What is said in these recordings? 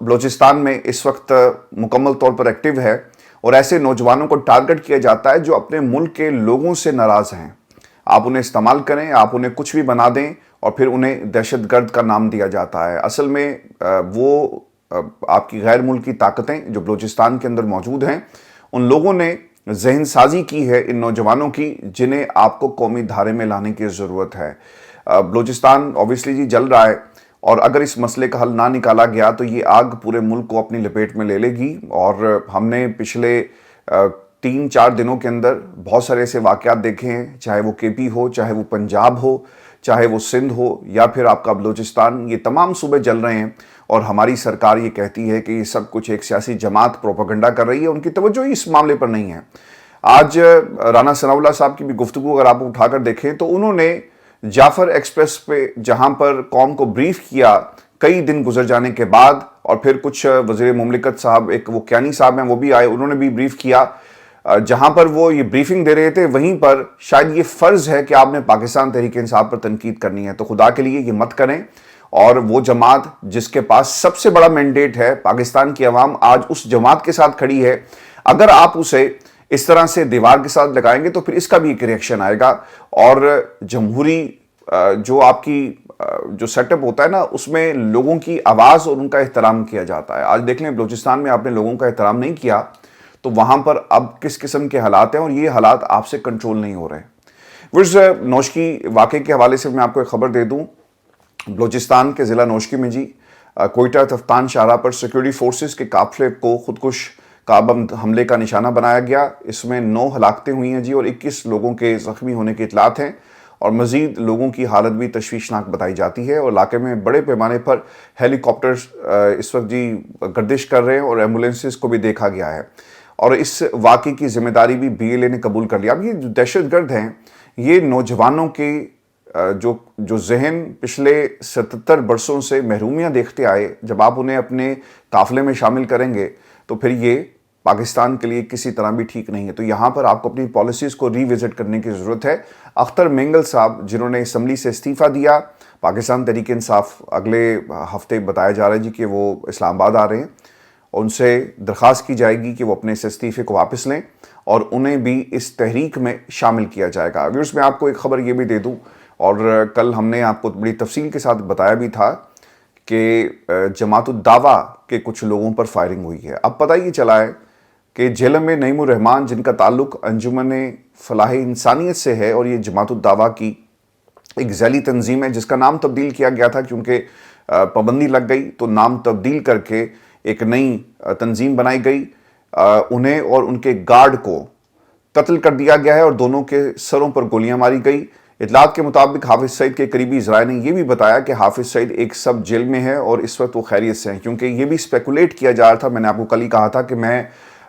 بلوچستان میں اس وقت مکمل طور پر ایکٹیو ہے اور ایسے نوجوانوں کو ٹارگٹ کیا جاتا ہے جو اپنے ملک کے لوگوں سے ناراض ہیں. آپ انہیں استعمال کریں, آپ انہیں کچھ بھی بنا دیں اور پھر انہیں دہشت گرد کا نام دیا جاتا ہے. اصل میں وہ آپ کی غیر ملکی طاقتیں جو بلوچستان کے اندر موجود ہیں, ان لوگوں نے ذہن سازی کی ہے ان نوجوانوں کی جنہیں آپ کو قومی دھارے میں لانے کی ضرورت ہے. بلوچستان اوبیسلی جی جل رہا ہے اور اگر اس مسئلے کا حل نہ نکالا گیا تو یہ آگ پورے ملک کو اپنی لپیٹ میں لے لے گی. اور ہم نے پچھلے 3-4 دنوں کے اندر بہت سارے ایسے واقعات دیکھے ہیں, چاہے وہ کے پی ہو, چاہے وہ پنجاب ہو, چاہے وہ سندھ ہو یا پھر آپ کا بلوچستان. یہ تمام صوبے جل رہے ہیں اور ہماری سرکار یہ کہتی ہے کہ یہ سب کچھ ایک سیاسی جماعت پروپیگنڈا کر رہی ہے. ان کی توجہ اس معاملے پر نہیں ہے. آج رانا ثناء اللہ صاحب کی بھی گفتگو اگر آپ اٹھا کر دیکھیں تو انہوں نے جعفر ایکسپریس پہ جہاں پر قوم کو بریف کیا کئی دن گزر جانے کے بعد, اور پھر کچھ وزیر مملکت صاحب, ایک وہ کیانی صاحب ہیں وہ بھی آئے, انہوں نے بھی بریف کیا. جہاں پر وہ یہ بریفنگ دے رہے تھے وہیں پر شاید یہ فرض ہے کہ آپ نے پاکستان تحریک انصاف پر تنقید کرنی ہے. تو خدا کے لیے یہ مت کریں. اور وہ جماعت جس کے پاس سب سے بڑا مینڈیٹ ہے, پاکستان کی عوام آج اس جماعت کے ساتھ کھڑی ہے, اگر آپ اسے اس طرح سے دیوار کے ساتھ لگائیں گے تو پھر اس کا بھی ایک ریئیکشن آئے گا. اور جمہوری جو آپ کی جو سیٹ اپ ہوتا ہے نا, اس میں لوگوں کی آواز اور ان کا احترام کیا جاتا ہے. آج دیکھ لیں بلوچستان میں آپ نے لوگوں کا احترام نہیں کیا تو وہاں پر اب کس قسم کے حالات ہیں, اور یہ حالات آپ سے کنٹرول نہیں ہو رہے. ورز نوشکی واقعے کے حوالے سے میں آپ کو ایک خبر دے دوں. بلوچستان کے ضلع نوشکی میں جی کوئٹہ تفتان شاہراہ پر سیکیورٹی فورسز کے قافلے کو خودکش کاربم حملے کا نشانہ بنایا گیا. اس میں 9 ہلاکتیں ہوئی ہیں جی اور 21 لوگوں کے زخمی ہونے کی اطلاعات ہیں, اور مزید لوگوں کی حالت بھی تشویشناک بتائی جاتی ہے. اور علاقے میں بڑے پیمانے پر ہیلی کاپٹرز اس وقت جی گردش کر رہے ہیں اور ایمبولینسز کو بھی دیکھا گیا ہے. اور اس واقعے کی ذمہ داری بھی بی ایل اے نے قبول کر لیا. اب یہ جو دہشت گرد ہیں, یہ نوجوانوں کے جو ذہن پچھلے 77 برسوں سے محرومیاں دیکھتے آئے, جب آپ انہیں اپنے قافلے میں شامل کریں گے تو پھر یہ پاکستان کے لیے کسی طرح بھی ٹھیک نہیں ہے. تو یہاں پر آپ کو اپنی پالیسیز کو ری وزٹ کرنے کی ضرورت ہے. اختر مینگل صاحب جنہوں نے اسمبلی سے استعفیٰ دیا, پاکستان تحریک انصاف اگلے ہفتے بتایا جا رہا ہے جی کہ وہ اسلام آباد آ رہے ہیں, اور ان سے درخواست کی جائے گی کہ وہ اپنے اس استعفے کو واپس لیں اور انہیں بھی اس تحریک میں شامل کیا جائے گا. ویورز میں آپ کو ایک خبر یہ بھی دے دوں, اور کل ہم نے آپ کو بڑی تفصیل کے ساتھ بتایا بھی تھا کہ جماعت الدعویٰ کے کچھ لوگوں پر فائرنگ ہوئی ہے. اب پتہ یہ چلا ہے کہ جہلم میں نعیم الرحمان جن کا تعلق انجمن فلاح انسانیت سے ہے, اور یہ جماعت الدعویٰ کی ایک ذیلی تنظیم ہے جس کا نام تبدیل کیا گیا تھا کیونکہ پابندی لگ گئی, تو نام تبدیل کر کے ایک نئی تنظیم بنائی گئی. انہیں اور ان کے گارڈ کو قتل کر دیا گیا ہے اور دونوں کے سروں پر گولیاں ماری گئی. اطلاعات کے مطابق حافظ سعید کے قریبی ذرائع نے یہ بھی بتایا کہ حافظ سعید ایک سب جیل میں ہے اور اس وقت وہ خیریت سے ہیں, کیونکہ یہ بھی اسپیکولیٹ کیا جا رہا تھا. میں نے آپ کو کل ہی کہا تھا کہ میں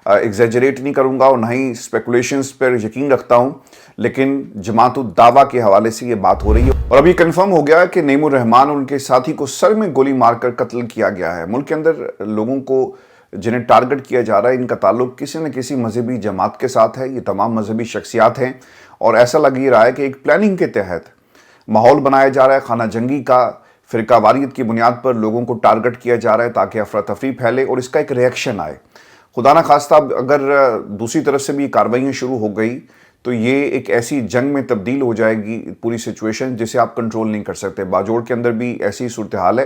ایگزیجریٹ نہیں کروں گا اور نہ ہی اسپیکولیشنز پر یقین رکھتا ہوں, لیکن جماعت الدعویٰ کے حوالے سے یہ بات ہو رہی ہے. اور ابھی کنفرم ہو گیا کہ نعیم الرحمان اور ان کے ساتھی کو سر میں گولی مار کر قتل کیا گیا ہے. ملک کے اندر لوگوں کو جنہیں ٹارگٹ کیا جا رہا ہے ان کا تعلق کسی نہ کسی مذہبی جماعت کے ساتھ ہے. یہ تمام مذہبی شخصیات ہیں اور ایسا لگ ہی رہا ہے کہ ایک پلاننگ کے تحت ماحول بنایا جا رہا ہے خانہ جنگی کا. فرقہ واریت کی بنیاد پر لوگوں کو ٹارگٹ کیا جا رہا ہے تاکہ افراتفری پھیلے اور اس کا ایک ریئیکشن آئے. خدا نہ خواستہ اگر دوسری طرف سے بھی کارروائیاں شروع ہو گئی تو یہ ایک ایسی جنگ میں تبدیل ہو جائے گی پوری سچویشن جسے آپ کنٹرول نہیں کر سکتے. باجوڑ کے اندر بھی ایسی صورتحال ہے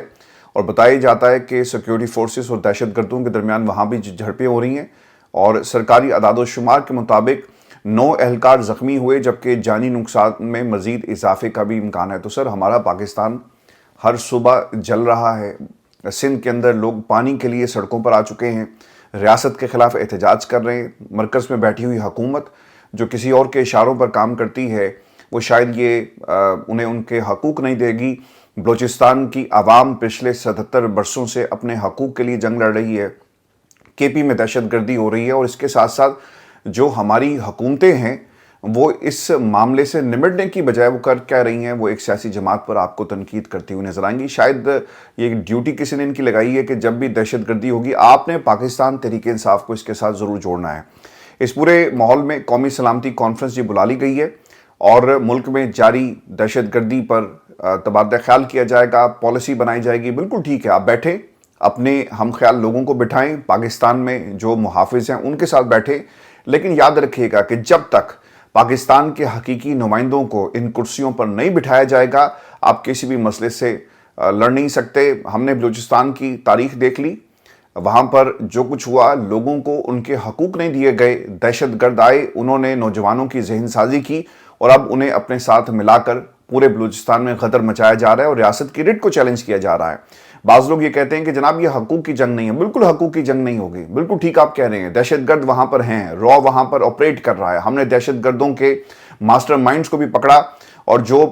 اور بتایا جاتا ہے کہ سیکیورٹی فورسز اور دہشت گردوں کے درمیان وہاں بھی جھڑپیں ہو رہی ہیں, اور سرکاری اعداد و شمار کے مطابق 9 اہلکار زخمی ہوئے جبکہ جانی نقصان میں مزید اضافے کا بھی امکان ہے. تو سر ہمارا پاکستان ہر صبح جل رہا ہے. سندھ کے اندر لوگ پانی کے لیے سڑکوں پر آ چکے ہیں, ریاست کے خلاف احتجاج کر رہے ہیں. مرکز میں بیٹھی ہوئی حکومت جو کسی اور کے اشاروں پر کام کرتی ہے وہ شاید یہ انہیں ان کے حقوق نہیں دے گی. بلوچستان کی عوام پچھلے 77 برسوں سے اپنے حقوق کے لیے جنگ لڑ رہی ہے. کے پی میں دہشت گردی ہو رہی ہے, اور اس کے ساتھ ساتھ جو ہماری حکومتیں ہیں وہ اس معاملے سے نمٹنے کی بجائے وہ کہہ رہی ہیں, وہ ایک سیاسی جماعت پر آپ کو تنقید کرتی ہوئی نظر آئیں گی. شاید یہ ڈیوٹی کسی نے ان کی لگائی ہے کہ جب بھی دہشت گردی ہوگی آپ نے پاکستان تحریک انصاف کو اس کے ساتھ ضرور جوڑنا ہے. اس پورے ماحول میں قومی سلامتی کانفرنس یہ بلا لی گئی ہے اور ملک میں جاری دہشت گردی پر تبادلہ خیال کیا جائے گا, پالیسی بنائی جائے گی. بالکل ٹھیک ہے, آپ بیٹھیں, اپنے ہم خیال لوگوں کو بٹھائیں، پاکستان میں جو محافظ ہیں ان کے ساتھ بیٹھیں، لیکن یاد رکھیے گا کہ جب تک پاکستان کے حقیقی نمائندوں کو ان کرسیوں پر نہیں بٹھایا جائے گا، آپ کسی بھی مسئلے سے لڑ نہیں سکتے۔ ہم نے بلوچستان کی تاریخ دیکھ لی، وہاں پر جو کچھ ہوا، لوگوں کو ان کے حقوق نہیں دیے گئے، دہشت گرد آئے، انہوں نے نوجوانوں کی ذہن سازی کی اور اب انہیں اپنے ساتھ ملا کر پورے بلوچستان میں غدر مچایا جا رہا ہے اور ریاست کی رٹ کو چیلنج کیا جا رہا ہے۔ بعض لوگ یہ کہتے ہیں کہ جناب یہ حقوق کی جنگ نہیں ہے۔ بالکل حقوق کی جنگ نہیں ہوگی، بالکل ٹھیک آپ کہہ رہے ہیں۔ دہشت گرد وہاں پر ہیں، رو وہاں پر آپریٹ کر رہا ہے۔ ہم نے دہشت گردوں کے ماسٹر مائنڈز کو بھی پکڑا اور جو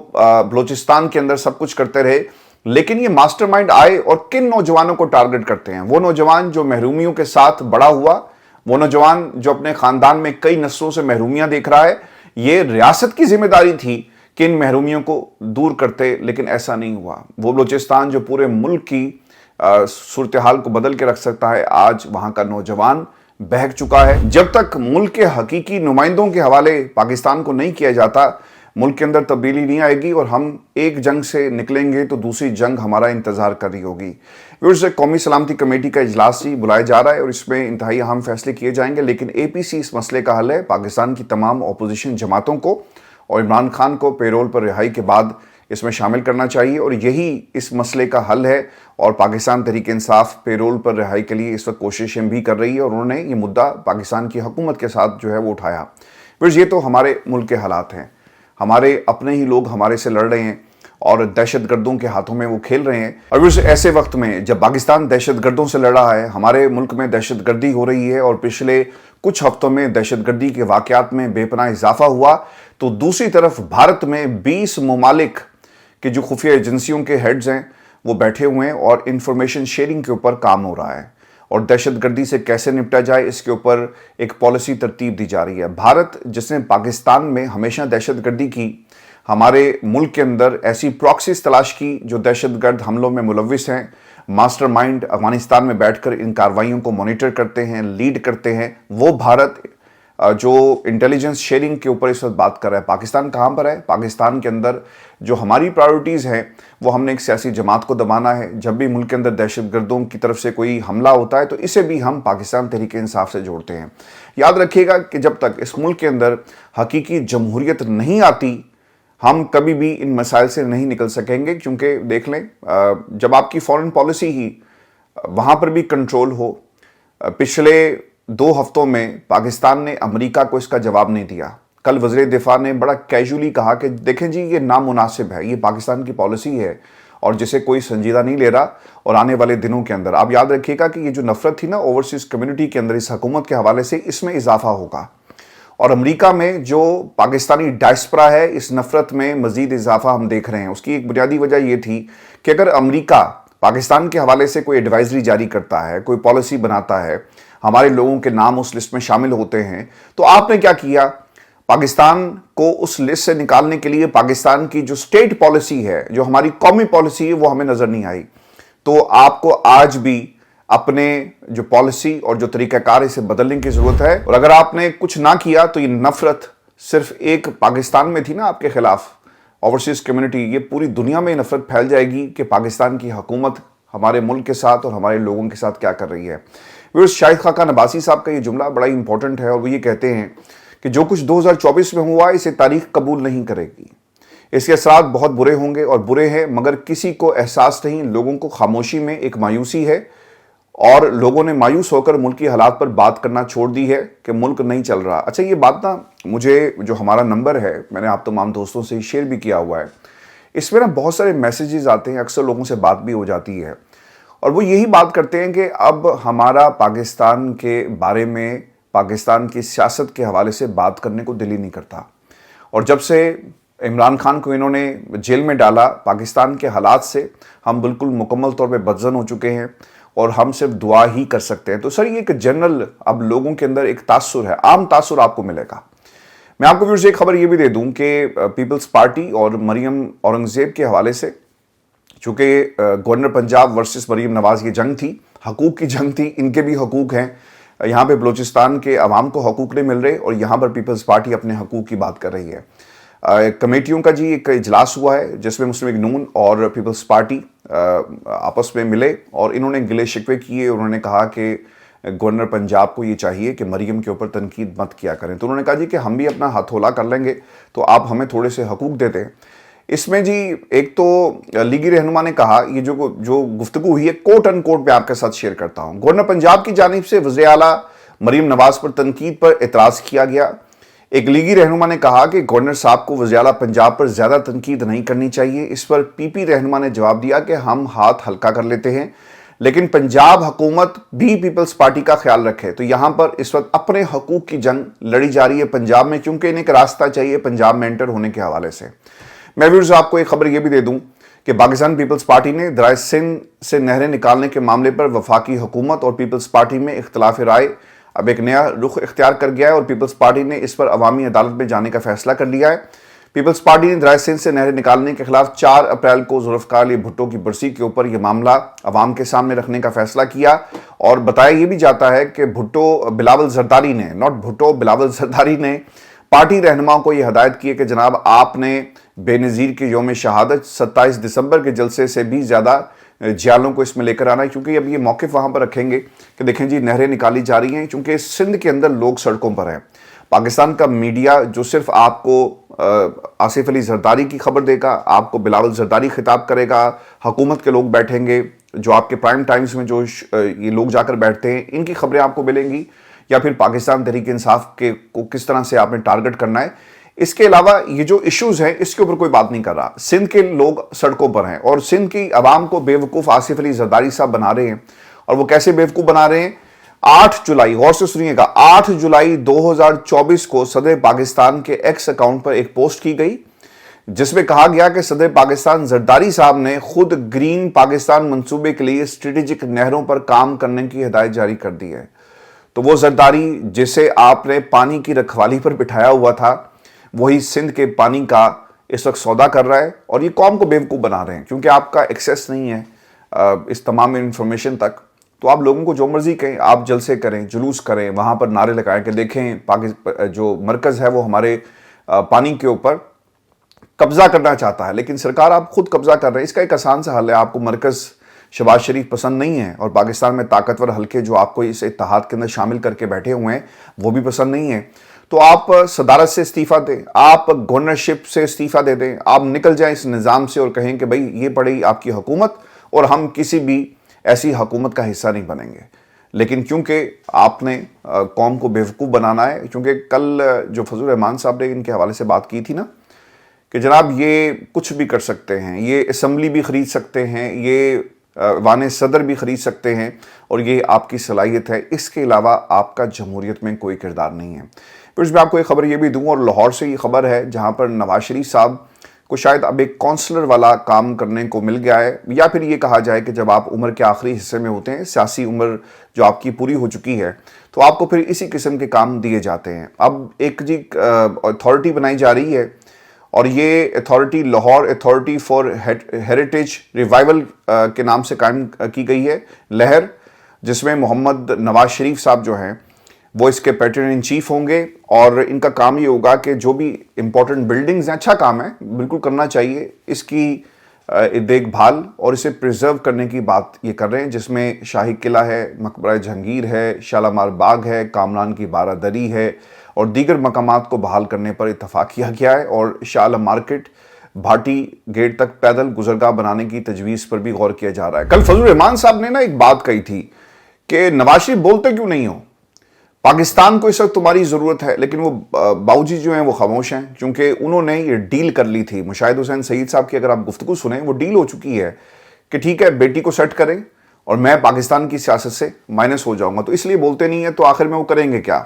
بلوچستان کے اندر سب کچھ کرتے رہے، لیکن یہ ماسٹر مائنڈ آئے اور کن نوجوانوں کو ٹارگٹ کرتے ہیں؟ وہ نوجوان جو محرومیوں کے ساتھ بڑا ہوا، وہ نوجوان جو اپنے خاندان میں کئی نسلوں سے محرومیاں دیکھ رہا ہے۔ یہ ریاست کی ذمہ داری تھی کہ ان محرومیوں کو دور کرتے، لیکن ایسا نہیں ہوا۔ وہ بلوچستان جو پورے ملک کی صورتحال کو بدل کے رکھ سکتا ہے، آج وہاں کا نوجوان بہک چکا ہے۔ جب تک ملک کے حقیقی نمائندوں کے حوالے پاکستان کو نہیں کیا جاتا، ملک کے اندر تبدیلی نہیں آئے گی اور ہم ایک جنگ سے نکلیں گے تو دوسری جنگ ہمارا انتظار کر رہی ہوگی۔ قومی سلامتی کمیٹی کا اجلاس ہی بلایا جا رہا ہے اور اس میں انتہائی اہم فیصلے کیے جائیں گے، لیکن اے پی سی اس مسئلے کا حل ہے۔ پاکستان کی تمام اپوزیشن جماعتوں کو اور عمران خان کو پیرول پر رہائی کے بعد اس میں شامل کرنا چاہیے اور یہی اس مسئلے کا حل ہے، اور پاکستان تحریک انصاف پیرول پر رہائی کے لیے اس وقت کوششیں بھی کر رہی ہے اور انہوں نے یہ مدعا پاکستان کی حکومت کے ساتھ جو ہے وہ اٹھایا۔ یہ تو ہمارے ملک کے حالات ہیں، ہمارے اپنے ہی لوگ ہمارے سے لڑ رہے ہیں اور دہشت گردوں کے ہاتھوں میں وہ کھیل رہے ہیں۔ اور ایسے وقت میں جب پاکستان دہشت گردوں سے لڑ رہا ہے، ہمارے ملک میں دہشت گردی ہو رہی ہے اور پچھلے کچھ ہفتوں میں دہشت گردی کے واقعات میں بے پناہ اضافہ ہوا، تو دوسری طرف بھارت میں 20 ممالک کے جو خفیہ ایجنسیوں کے ہیڈز ہیں وہ بیٹھے ہوئے ہیں اور انفارمیشن شیئرنگ کے اوپر کام ہو رہا ہے اور دہشت گردی سے کیسے نپٹا جائے اس کے اوپر ایک پالیسی ترتیب دی جا رہی ہے۔ بھارت جس نے پاکستان میں ہمیشہ دہشت گردی کی، ہمارے ملک کے اندر ایسی پراکسیز تلاش کی جو دہشت گرد حملوں میں ملوث ہیں، ماسٹر مائنڈ افغانستان میں بیٹھ کر ان کارروائیوں کو مانیٹر کرتے ہیں، لیڈ کرتے ہیں، وہ بھارت جو انٹیلیجنس شیئرنگ کے اوپر اس وقت بات کر رہا ہے۔ پاکستان کہاں پر ہے؟ پاکستان کے اندر جو ہماری پرائیورٹیز ہیں وہ ہم نے ایک سیاسی جماعت کو دبانا ہے۔ جب بھی ملک کے اندر دہشت گردوں کی طرف سے کوئی حملہ ہوتا ہے تو اسے بھی ہم پاکستان تحریک انصاف سے جوڑتے ہیں۔ یاد رکھیے گا کہ جب تک اس ملک کے اندر حقیقی جمہوریت نہیں آتی، ہم کبھی بھی ان مسائل سے نہیں نکل سکیں گے، کیونکہ دیکھ لیں جب آپ کی فورن پالیسی ہی وہاں پر بھی کنٹرول ہو۔ پچھلے 2 ہفتوں میں پاکستان نے امریکہ کو اس کا جواب نہیں دیا۔ کل وزیر دفاع نے بڑا کیجولی کہا کہ دیکھیں جی یہ نامناسب ہے، یہ پاکستان کی پالیسی ہے اور جسے کوئی سنجیدہ نہیں لے رہا، اور آنے والے دنوں کے اندر آپ یاد رکھیے گا کہ یہ جو نفرت تھی نا اوورسیز کمیونٹی کے اندر اس حکومت کے حوالے سے، اس میں اضافہ ہوگا، اور امریکہ میں جو پاکستانی ڈائسپرا ہے اس نفرت میں مزید اضافہ ہم دیکھ رہے ہیں۔ اس کی ایک بنیادی وجہ یہ تھی کہ اگر امریکہ پاکستان کے حوالے سے کوئی ایڈوائزری جاری کرتا ہے، کوئی پالیسی بناتا ہے، ہمارے لوگوں کے نام اس لسٹ میں شامل ہوتے ہیں، تو آپ نے کیا کیا؟ پاکستان کو اس لسٹ سے نکالنے کے لیے پاکستان کی جو سٹیٹ پالیسی ہے، جو ہماری قومی پالیسی ہے، وہ ہمیں نظر نہیں آئی۔ تو آپ کو آج بھی اپنے جو پالیسی اور جو طریقہ کار اسے بدلنے کی ضرورت ہے، اور اگر آپ نے کچھ نہ کیا تو یہ نفرت صرف ایک پاکستان میں تھی نا آپ کے خلاف، اوورسیز کمیونٹی، یہ پوری دنیا میں نفرت پھیل جائے گی کہ پاکستان کی حکومت ہمارے ملک کے ساتھ اور ہمارے لوگوں کے ساتھ کیا کر رہی ہے۔ شاہد خاقان عباسی صاحب کا یہ جملہ بڑا امپورٹنٹ ہے اور وہ یہ کہتے ہیں کہ جو کچھ 2024 میں ہوا اسے تاریخ قبول نہیں کرے گی، اس کے اثرات بہت برے ہوں گے اور برے ہیں، مگر کسی کو احساس نہیں، لوگوں کو خاموشی میں ایک مایوسی ہے اور لوگوں نے مایوس ہو کر ملکی حالات پر بات کرنا چھوڑ دی ہے کہ ملک نہیں چل رہا۔ اچھا یہ بات نا مجھے جو ہمارا نمبر ہے، میں نے آپ تمام دوستوں سے شیئر بھی کیا ہوا ہے، اس میں نا بہت سارے میسیجز آتے ہیں، اکثر لوگوں سے بات بھی ہو جاتی ہے اور وہ یہی بات کرتے ہیں کہ اب ہمارا پاکستان کے بارے میں، پاکستان کی سیاست کے حوالے سے بات کرنے کو دل ہی نہیں کرتا، اور جب سے عمران خان کو انہوں نے جیل میں ڈالا، پاکستان کے حالات سے ہم بالکل مکمل طور پہ بدظن ہو چکے ہیں اور ہم صرف دعا ہی کر سکتے ہیں۔ تو سر یہ ایک جنرل اب لوگوں کے اندر ایک تاثر ہے، عام تاثر آپ کو ملے گا۔ میں آپ کو ایک خبر یہ بھی دے دوں کہ پیپلز پارٹی اور مریم اورنگزیب کے حوالے سے، چونکہ گورنر پنجاب ورسس مریم نواز کی جنگ تھی، حقوق کی جنگ تھی، ان کے بھی حقوق ہیں، یہاں پہ بلوچستان کے عوام کو حقوق نہیں مل رہے اور یہاں پر پیپلز پارٹی اپنے حقوق کی بات کر رہی ہے۔ کمیٹیوں کا ایک اجلاس ہوا ہے جس میں مسلم لیگ نون اور پیپلز پارٹی آپس میں ملے اور انہوں نے گلے شکوے کیے. انہوں نے کہا کہ گورنر پنجاب کو یہ چاہیے کہ مریم کے اوپر تنقید مت کیا کریں. تو انہوں نے کہا جی کہ ہم بھی اپنا ہتھولا کر لیں گے تو آپ ہمیں تھوڑے سے حقوق دیتے ہیں. اس میں جی ایک تو لیگی رہنما نے کہا, یہ جو گفتگو ہوئی ہے کوٹ ان کوٹ میں آپ کے ساتھ شیئر کرتا ہوں. گورنر پنجاب کی جانب سے وزیر اعلیٰ مریم نواز پر تنقید پر اعتراض کیا گیا. ایک لیگی رہنما نے کہا کہ گورنر صاحب کو وزیر اعلیٰ پنجاب پر زیادہ تنقید نہیں کرنی چاہیے. اس پر پی پی رہنما نے جواب دیا کہ ہم ہاتھ ہلکا کر لیتے ہیں لیکن پنجاب حکومت بھی پیپلز پارٹی کا خیال رکھے. تو یہاں پر اس وقت اپنے حقوق کی جنگ لڑی جا رہی ہے پنجاب میں, کیونکہ انہیں ایک راستہ چاہیے پنجاب میں انٹر ہونے کے حوالے سے. میں ویورز آپ کو ایک خبر یہ بھی دے دوں کہ پاکستان پیپلز پارٹی نے درائے سندھ سے نہریں نکالنے کے معاملے پر وفاقی حکومت اور پیپلز پارٹی میں اختلاف رائے اب ایک نیا رخ اختیار کر گیا ہے اور پیپلز پارٹی نے اس پر عوامی عدالت میں جانے کا فیصلہ کر لیا ہے. پیپلز پارٹی نے درائے سندھ سے نہریں نکالنے کے خلاف 4 اپریل کو ذوالفقار علی بھٹو کی برسی کے اوپر یہ معاملہ عوام کے سامنے رکھنے کا فیصلہ کیا. اور بتایا یہ بھی جاتا ہے کہ بلاول زرداری نے پارٹی رہنماؤں کو یہ ہدایت کی ہے کہ جناب آپ نے بے نظیر کے یوم شہادت 27 دسمبر کے جلسے سے بھی زیادہ جیالوں کو اس میں لے کر آنا ہے, کیونکہ اب یہ موقف وہاں پر رکھیں گے کہ دیکھیں جی نہریں نکالی جا رہی ہیں چونکہ سندھ کے اندر لوگ سڑکوں پر ہیں. پاکستان کا میڈیا جو صرف آپ کو آصف علی زرداری کی خبر دے گا, آپ کو بلاول زرداری خطاب کرے گا, حکومت کے لوگ بیٹھیں گے جو آپ کے پرائم ٹائمز میں جو یہ لوگ جا کر بیٹھتے ہیں ان کی خبریں آپ کو ملیں گی, یا پھر پاکستان تحریک انصاف کو کس طرح سے آپ نے ٹارگٹ کرنا ہے. اس کے علاوہ یہ جو ایشوز ہیں اس کے اوپر کوئی بات نہیں کر رہا. سندھ کے لوگ سڑکوں پر ہیں اور سندھ کی عوام کو بے وقوف آصف علی زرداری صاحب بنا رہے ہیں. اور وہ کیسے بے وقوف بنا رہے ہیں؟ 8 جولائی, غور سے سنیے گا, 8 جولائی 2024 کو صدر پاکستان کے ایکس اکاؤنٹ پر ایک پوسٹ کی گئی جس میں کہا گیا کہ صدر پاکستان زرداری صاحب نے خود گرین پاکستان منصوبے کے لیے اسٹریٹجک نہروں پر کام کرنے کی ہدایت جاری کر دی ہے. تو وہ زرداری جسے آپ نے پانی کی رکھوالی پر بٹھایا ہوا تھا وہی سندھ کے پانی کا اس وقت سودا کر رہا ہے اور یہ قوم کو بیوقوف بنا رہے ہیں کیونکہ آپ کا ایکسیس نہیں ہے اس تمام انفارمیشن تک. تو آپ لوگوں کو جو مرضی کہیں, آپ جلسے کریں, جلوس کریں, وہاں پر نعرے لگائیں کہ دیکھیں جو مرکز ہے وہ ہمارے پانی کے اوپر قبضہ کرنا چاہتا ہے, لیکن سرکار آپ خود قبضہ کر رہے ہیں. اس کا ایک آسان سا حل ہے, آپ کو مرکز شہباز شریف پسند نہیں ہے اور پاکستان میں طاقتور حلقے جو آپ کو اس اتحاد کے اندر شامل کر کے بیٹھے ہوئے ہیں وہ بھی پسند نہیں ہے. تو آپ صدارت سے استعفیٰ دیں, آپ گورنرشپ سے استعفیٰ دے دیں, آپ نکل جائیں اس نظام سے اور کہیں کہ بھئی یہ پڑی آپ کی حکومت اور ہم کسی بھی ایسی حکومت کا حصہ نہیں بنیں گے. لیکن کیونکہ آپ نے قوم کو بیوقوف بنانا ہے, کیونکہ کل جو فضل الرحمان صاحب نے ان کے حوالے سے بات کی تھی نا کہ جناب یہ کچھ بھی کر سکتے ہیں, یہ اسمبلی بھی خرید سکتے ہیں, یہ ایوان صدر بھی خرید سکتے ہیں اور یہ آپ کی صلاحیت ہے, اس کے علاوہ آپ کا جمہوریت میں کوئی کردار نہیں ہے. پھر اس میں آپ کو ایک خبر یہ بھی دوں, اور لاہور سے یہ خبر ہے جہاں پر نواز شریف صاحب کو شاید اب ایک کونسلر والا کام کرنے کو مل گیا ہے, یا پھر یہ کہا جائے کہ جب آپ عمر کے آخری حصے میں ہوتے ہیں, سیاسی عمر جو آپ کی پوری ہو چکی ہے, تو آپ کو پھر اسی قسم کے کام دیے جاتے ہیں. اب ایک جی اتھارٹی بنائی جا رہی ہے اور یہ authority Lahore authority for heritage revival کے نام سے قائم کی گئی ہے, لہر, جس میں محمد نواز شریف صاحب جو ہیں وہ اس کے پیٹرن ان چیف ہوں گے. اور ان کا کام یہ ہوگا کہ جو بھی امپورٹنٹ بلڈنگز ہیں, اچھا کام ہے, بالکل کرنا چاہیے, اس کی دیکھ بھال اور اسے پریزرو کرنے کی بات یہ کر رہے ہیں, جس میں شاہی قلعہ ہے, مقبرہ جہانگیر ہے, شالامار باغ ہے, کامران کی بارہ دری ہے اور دیگر مقامات کو بحال کرنے پر اتفاق کیا گیا ہے. اور شاہ عالم مارکیٹ, بھاٹی گیٹ تک پیدل گزرگاہ بنانے کی تجویز پر بھی غور کیا جا رہا ہے. کل فضل الرحمان صاحب نے نا ایک بات کہی تھی کہ نواز شریف بولتے کیوں نہیں ہو, پاکستان کو اس وقت تمہاری ضرورت ہے, لیکن وہ باؤجی جو ہیں وہ خاموش ہیں کیونکہ انہوں نے یہ ڈیل کر لی تھی. مشاہد حسین سعید صاحب کی اگر آپ گفتگو سنیں, وہ ڈیل ہو چکی ہے کہ ٹھیک ہے بیٹی کو سیٹ کریں اور میں پاکستان کی سیاست سے مائنس ہو جاؤں گا. تو اس لیے بولتے نہیں ہیں, تو آخر میں وہ کریں گے کیا,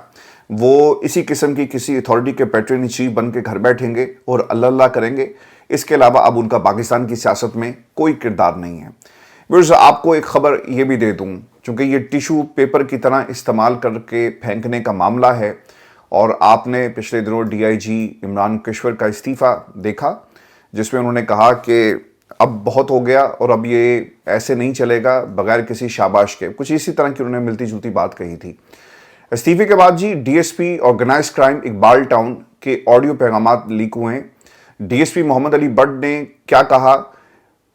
وہ اسی قسم کی کسی اتھارٹی کے پیٹرن چیف بن کے گھر بیٹھیں گے اور اللہ اللہ کریں گے. اس کے علاوہ اب ان کا پاکستان کی سیاست میں کوئی کردار نہیں ہے. ویورز آپ کو ایک خبر یہ بھی دے دوں, چونکہ یہ ٹیشو پیپر کی طرح استعمال کر کے پھینکنے کا معاملہ ہے اور آپ نے پچھلے دنوں ڈی آئی جی عمران کشور کا استعفیٰ دیکھا جس میں انہوں نے کہا کہ اب بہت ہو گیا اور اب یہ ایسے نہیں چلے گا بغیر کسی شاباش کے, کچھ اسی طرح کی انہوں نے ملتی جلتی بات کہی تھی. استعفے کے بعد جی D S P organise crime Iqbal Town کے آڈیو پیغامات لیک ہوئے ہیں. D S P Muhammad Ali Butt نے کیا کہا